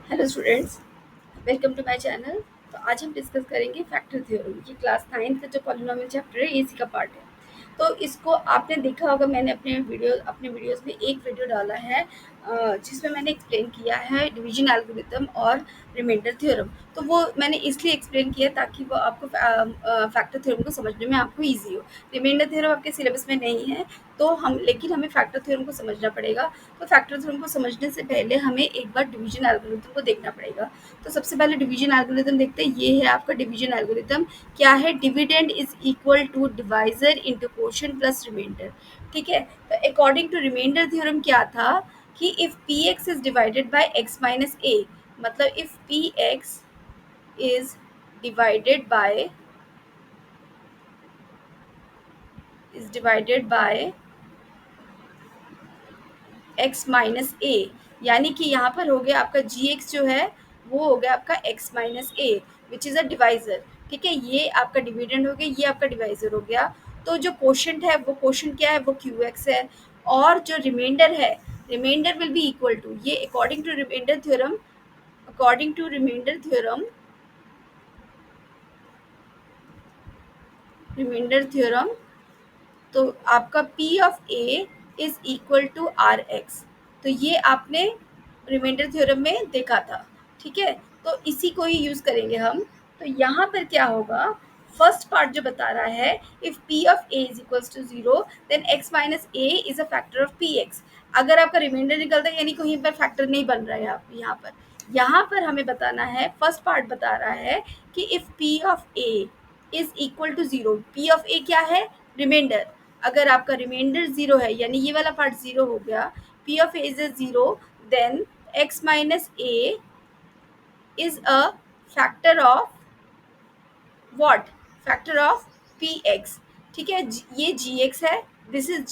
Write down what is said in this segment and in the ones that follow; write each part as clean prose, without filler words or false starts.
Hello students, welcome to my channel. तो आज हम डिस्कस करेंगे फैक्टर थ्योरम। ये क्लास 9th का जो पॉलिनोमियल चैप्टर है इसी का पार्ट है। तो इसको आपने देखा होगा, मैंने अपने वीडियोस में एक वीडियो डाला है जिसमें मैंने एक्सप्लेन किया है डिवीजन एल्गोरिथम और रिमाइंडर थ्योरम। तो वो मैंने इसलिए एक्सप्लेन किया ताकि वो आपको फैक्टर थ्योरम को समझने में आपको ईजी हो। रिमाइंडर थ्योरम आपके सिलेबस में नहीं है, तो लेकिन हमें फैक्टर थ्योरम को समझना पड़ेगा। तो फैक्टर थ्योरम को समझने से पहले हमें एक बार डिवीजन एल्गोरिथम को देखना पड़ेगा। तो सबसे पहले डिवीजन एल्गोरिथम देखते हैं। ये है आपका डिवीजन एल्गोरिथम। क्या है? Dividend is equal to divisor into quotient plus remainder. ठीक है। तो अकॉर्डिंग टू रिमाइंडर थ्योरम क्या था कि if P x is divided by X minus A, मतलब if P x is divided by X minus A, यानी कि यहाँ पर हो गया आपका जी एक्स जो है वो हो गया आपका x minus A which is a divisor. ठीक है, ये आपका डिविडेंड हो गया, ये आपका डिवाइजर हो गया। तो जो कोशेंट है वो कोशेंट क्या है? वो क्यू एक्स है। और जो रिमाइंडर है, remainder will be equal to, ये अकॉर्डिंग टू रिमाइंडर थ्योरम, तो आपका P of A is equal to R x. तो ये आपने रिमाइंडर थ्योरम में देखा था। ठीक है, तो इसी को ही यूज करेंगे हम। तो यहाँ पर क्या होगा, फर्स्ट पार्ट जो बता रहा है, if P of A is equals to zero then x minus A is a factor of P x. अगर आपका रिमाइंडर निकलता है यानी कहीं पर फैक्टर नहीं बन रहा है यहाँ पर हमें बताना है, फर्स्ट पार्ट बता रहा है कि if P of A is equal to zero, P of A क्या है? रिमाइंडर। अगर आपका रिमाइंडर जीरो है यानी ये वाला पार्ट जीरो हो गया, P of A is a zero, then x minus A is a factor of what? Factor of P x. ठीक है, ये जी एक्स है, this is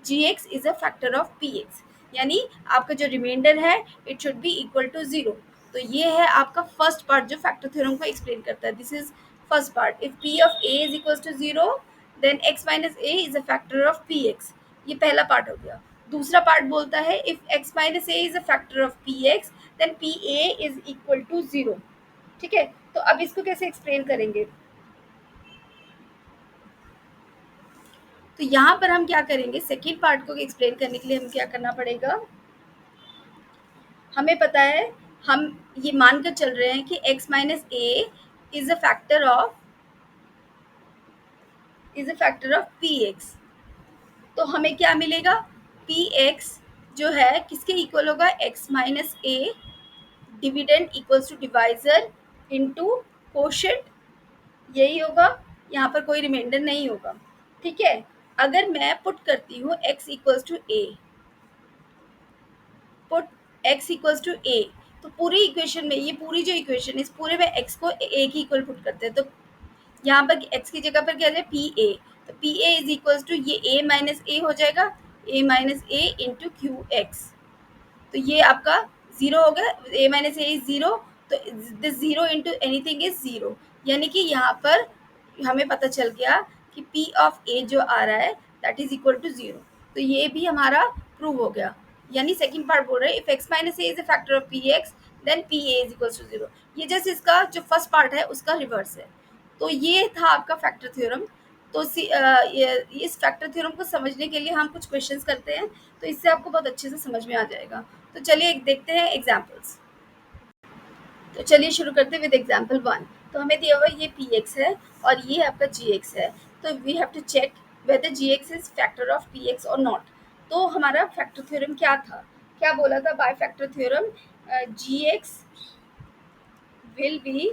g x is a factor of P x, यानी आपका जो remainder है it should be equal to zero. तो ये है आपका फर्स्ट पार्ट जो फैक्टर थ्योरम को एक्सप्लेन करता है। This is first part, if P of A is equal to zero then x minus A is a factor of P x. ये पहला पार्ट हो गया। दूसरा पार्ट बोलता है if x minus A is a factor of P x then p A is equal to zero. ठीक है, तो अब इसको कैसे एक्सप्लेन करेंगे? तो यहाँ पर हम क्या करेंगे, सेकेंड पार्ट को एक्सप्लेन करने के लिए हमें क्या करना पड़ेगा, हमें पता है, हम ये मानकर चल रहे हैं कि x minus A is a factor of P X. तो हमें क्या मिलेगा? पी एक्स जो है किसके इक्वल होगा? x minus a dividend equals to divisor into quotient, यही होगा। यहाँ पर कोई रिमाइंडर नहीं होगा। ठीक है, अगर मैं पुट करती हूँ x equals to A, put x equals to A, तो पूरी इक्वेशन में, ये पूरी जो इक्वेशन इस पूरे में x को a की इक्वल पुट करते हैं। तो यहाँ पर x की जगह पर क्या है? P A. तो P A is equals to ये a माइनस ए हो जाएगा, a minus A into Q X. तो ये आपका जीरो हो गया, a minus A is zero, तो this zero into anything is zero, यानी कि यहाँ पर हमें पता चल गया कि p ऑफ a जो आ रहा है that is equal to zero. तो ये भी हमारा प्रूव हो गया। यानी सेकंड पार्ट बोल रहे हैं if x minus A is a factor of P x then p A is equal to zero. ये जैसे इसका जो फर्स्ट पार्ट है उसका रिवर्स है। तो ये था आपका फैक्टर थ्योरम। तो इस फैक्टर थ्योरम को समझने के लिए हम कुछ क्वेश्चंस करते हैं, तो इससे आपको बहुत अच्छे से समझ में आ जाएगा। तो चलिए देखते हैं एग्जाम्पल्स। तो चलिए शुरू करते हैं विद एग्जाम्पल वन। तो हमें दिया हुआ ये पी एक्स है और ये आपका जी एक्स है। तो we have to check whether g x is factor of P x और नॉट। तो हमारा फैक्टर थ्योरम क्या था, क्या बोला था by factor theorem? G x will be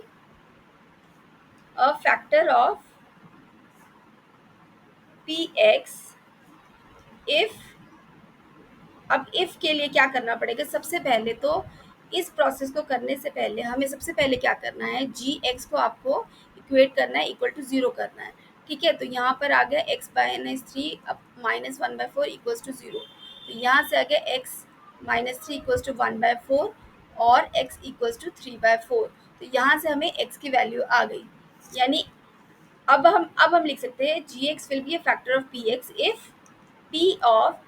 a factor of P x if, अब इफ के लिए क्या करना पड़ेगा? सबसे पहले तो इस प्रोसेस को करने से पहले हमें सबसे पहले क्या करना है, जी एक्स को आपको इक्वेट करना है, इक्वल टू जीरो करना है। ठीक है, तो यहाँ पर आ गया एक्स माइनस थ्री अब minus one by four equals to zero. तो यहाँ से आ गया X minus three equals to one by four और X equals to three by four. तो यहाँ से हमें एक्स की वैल्यू आ गई, यानी अब हम लिख सकते हैं G x will be a factor of P x if P of,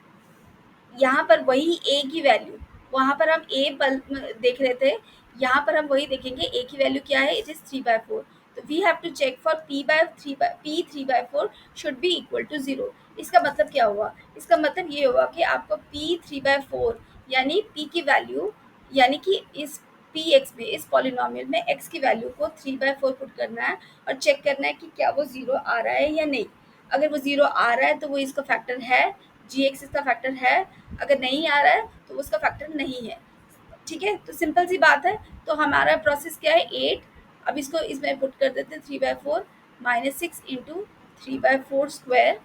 यहाँ पर वही ए की वैल्यू, वहाँ पर हम ए देख रहे थे, यहाँ पर हम वही देखेंगे। ए की वैल्यू क्या है, इट इज 3/4। तो we have to check for p 3/4 should be equal to 0। इसका मतलब क्या हुआ, इसका मतलब ये हुआ कि आपको p 3/4 यानी p की वैल्यू, यानी कि इस पी एक्स में, इस पॉलिनोमियल में x की वैल्यू को 3/4 पुट करना है और चेक करना है कि क्या वो 0 आ रहा है या नहीं। अगर वो 0 आ रहा है तो वो इसका फैक्टर है, जी एक्स इसका फैक्टर है। अगर नहीं आ रहा है तो उसका फैक्टर नहीं है। ठीक है, तो सिंपल सी बात है। तो हमारा प्रोसेस क्या है, 8। अब इसको इसमें पुट कर देते हैं, 3/4 -6 × 3/4 स्क्वायर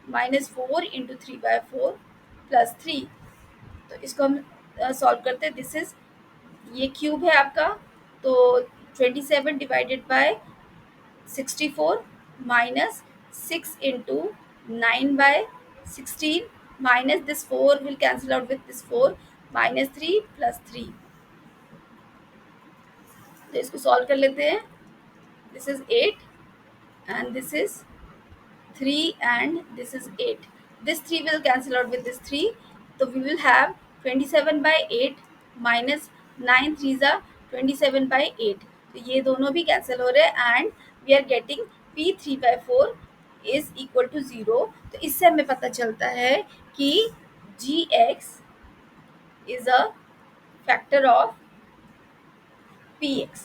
-4 × 3/4 +3। तो इसको हम सॉल्व करते हैं। दिस इज, ये क्यूब है आपका, तो 27 divided by 64 -6 × 9/16 minus this 4 will cancel out with this 4 -3 +3। तो इसको सॉल्व कर लेते हैं। This is 8 and this is 3 and this is 8। this 3 will cancel out with this 3, so we will have 27/8 minus 9 3s are 27/8। तो ये दोनों भी cancel हो रहे हैं and we are getting p 3/4 is equal to 0। तो इससे हमें पता चलता है कि G x is a factor of P X.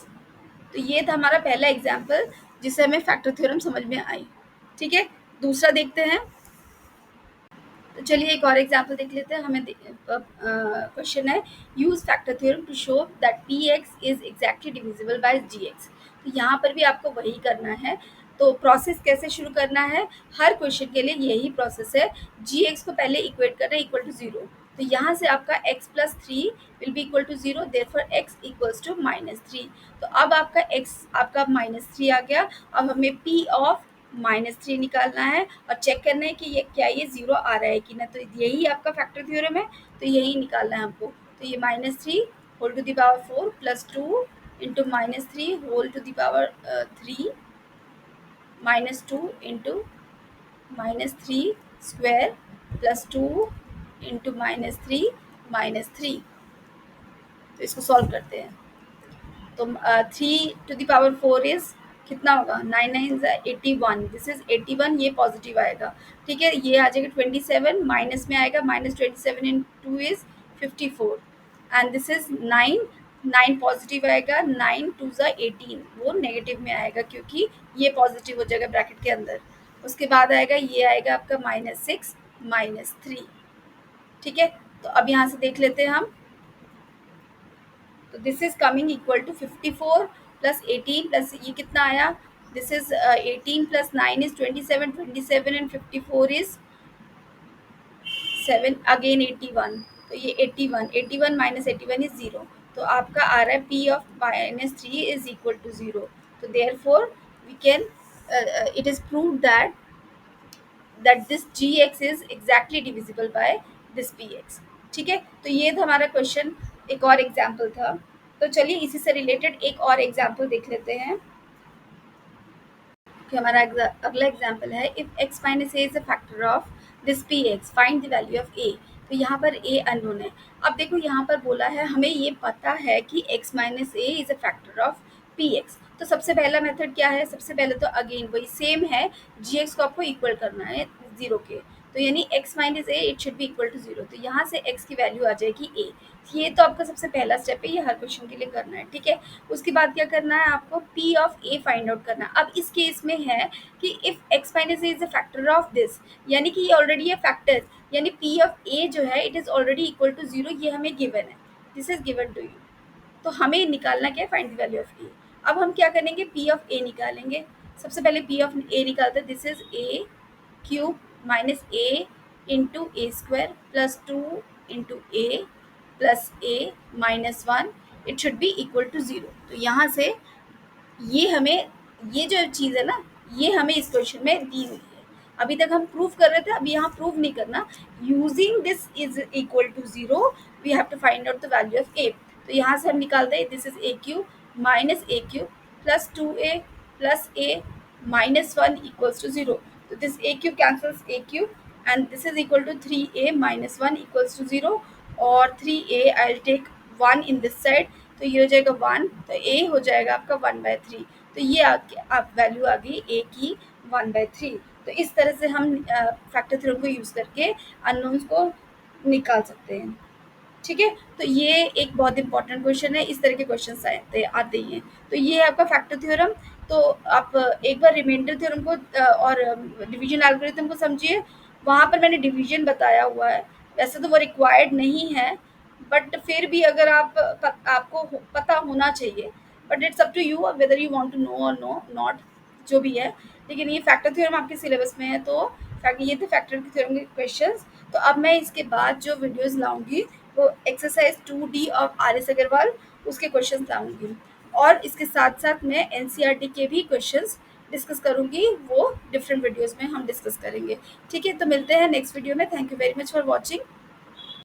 तो ये था हमारा पहला एग्जाम्पल जिससे हमें फैक्टर थ्योरम समझ में आई। ठीक है, दूसरा देखते हैं। तो चलिए एक और एग्जाम्पल देख लेते हैं। हमें क्वेश्चन है, use factor theorem to show that p x is exactly divisible by g x. तो यहाँ पर भी आपको वही करना है। तो प्रोसेस कैसे शुरू करना है, हर क्वेश्चन के लिए यही प्रोसेस है। जी एक्स को पहले इक्वेट करना है इक्वल टू 0। तो यहाँ से आपका x + 3 will be equal to 0, therefore x equals to -3। तो अब आपका x आपका -3 आ गया। अब हमें p ऑफ -3 निकालना है और चेक करना है कि ये क्या ये 0 आ रहा है कि ना। तो यही आपका फैक्टर थ्योरम है, तो यही निकालना है हमको। तो ये -3 whole to the power 4 plus 2 into -3 whole to the power 3 -2 into -3 square plus 2 into -3 तो इसको सॉल्व करते हैं। तो 3 to the power 4 इज कितना होगा, 9 9 81। दिस इज 81, ये पॉजिटिव आएगा। ठीक है, ये आ जाएगा 27, माइनस में आएगा -27 इन 2 is 54 and this is 9। 9 positive आएगा, 9 2 ज़ा 18, वो नेगेटिव में आएगा क्योंकि ये पॉजिटिव हो जाएगा ब्रैकेट के अंदर। उसके बाद आएगा, ये आएगा आपका -6 -3। ठीक है, तो अब यहाँ से देख लेते हैं हम। तो this is coming equal to 54 plus 18 plus ये कितना आया, this is 18 plus 9 is 27, 27 and 54 is 7 again 81। तो ये 81, 81 माइनस 81 इज 0। तो आपका आ रहा है p of -3 is equal to 0। तो therefore we can, it is prove that this gx is exactly divisible by this px। ठीक है, तो ये था हमारा क्वेश्चन, एक और एग्जाम्पल था। तो चलिए इसी से रिलेटेड एक और एग्जाम्पल देख लेते हैं कि हमारा अगला एग्जाम्पल है, if x minus A is a factor of this P X find the value of A. तो यहाँ पर a अननोन है। अब देखो यहाँ पर बोला है हमें ये पता है कि x minus A is a factor of P X. तो सबसे पहला मेथड क्या है, सबसे पहले तो अगेन वही सेम है, जी एक्स को आपको इक्वल करना है 0 के। तो यानी x minus a it should be equal to 0। तो यहाँ से x की वैल्यू आ जाएगी a। ये तो आपका सबसे पहला स्टेप है, ये हर क्वेश्चन के लिए करना है। ठीक है, उसके बाद क्या करना है आपको, p of a find out करना है। अब इस केस में है कि if x minus A is a factor of this, यानी कि ये ऑलरेडी है फैक्टर, यानी p ऑफ a जो है it is already equal to 0, ये हमें गिवन है, this is given to you. तो हमें निकालना क्या है, find the value of a। अब हम क्या करेंगे, p ऑफ a निकालेंगे। सबसे पहले p ऑफ a निकालते हैं, this is a cube minus a into a square plus 2 into a plus a -1 it should be equal to 0। तो यहाँ से ये हमें, ये जो चीज़ है ना, ये हमें इस क्वेश्चन में दी हुई है। अभी तक हम प्रूव कर रहे थे, अभी यहाँ प्रूव नहीं करना। Using this is equal to 0 we have to find out the value of A. तो यहाँ से हम निकालते हैं, this is A cube minus A cube plus 2a plus a -1 equals to 0। तो this a cube cancels a cube and this is equal to 3a minus 1 equals to 0। और 3a I take 1 in this side, तो ये हो जाएगा 1, तो a हो जाएगा आपका 1/3। तो ये आप वैल्यू आ गई a की 1/3। तो इस तरह से हम फैक्टर थ्योरम को यूज़ करके अननोन्स को निकाल सकते हैं। ठीक है, तो ये एक बहुत इंपॉर्टेंट क्वेश्चन है, इस तरह के क्वेश्चन आते ही हैं। तो ये है आपका फैक्टर थ्योरम। तो आप एक बार रिमाइंडर थ्योरम को और डिवीजन एल्गोरिथम को समझिए। वहाँ पर मैंने डिवीजन बताया हुआ है, वैसे तो वो रिक्वायर्ड नहीं है, बट फिर भी अगर आपको पता होना चाहिए, but it's up to you whether you want to know और नो नॉट, जो भी है। लेकिन ये फैक्टर थ्योरम आपके सिलेबस में है, तो ये थे फैक्टर थ्योरम के क्वेश्चंस। तो अब मैं इसके बाद जो वीडियोस लाऊंगी वो exercise 2D of RS Agarwal, उसके क्वेश्चंस लाऊंगी। और इसके साथ साथ मैं NCERT के भी क्वेश्चंस डिस्कस करूंगी, वो डिफरेंट वीडियोस में हम डिस्कस करेंगे। ठीक है, तो मिलते हैं नेक्स्ट वीडियो में। Thank you very much for watching.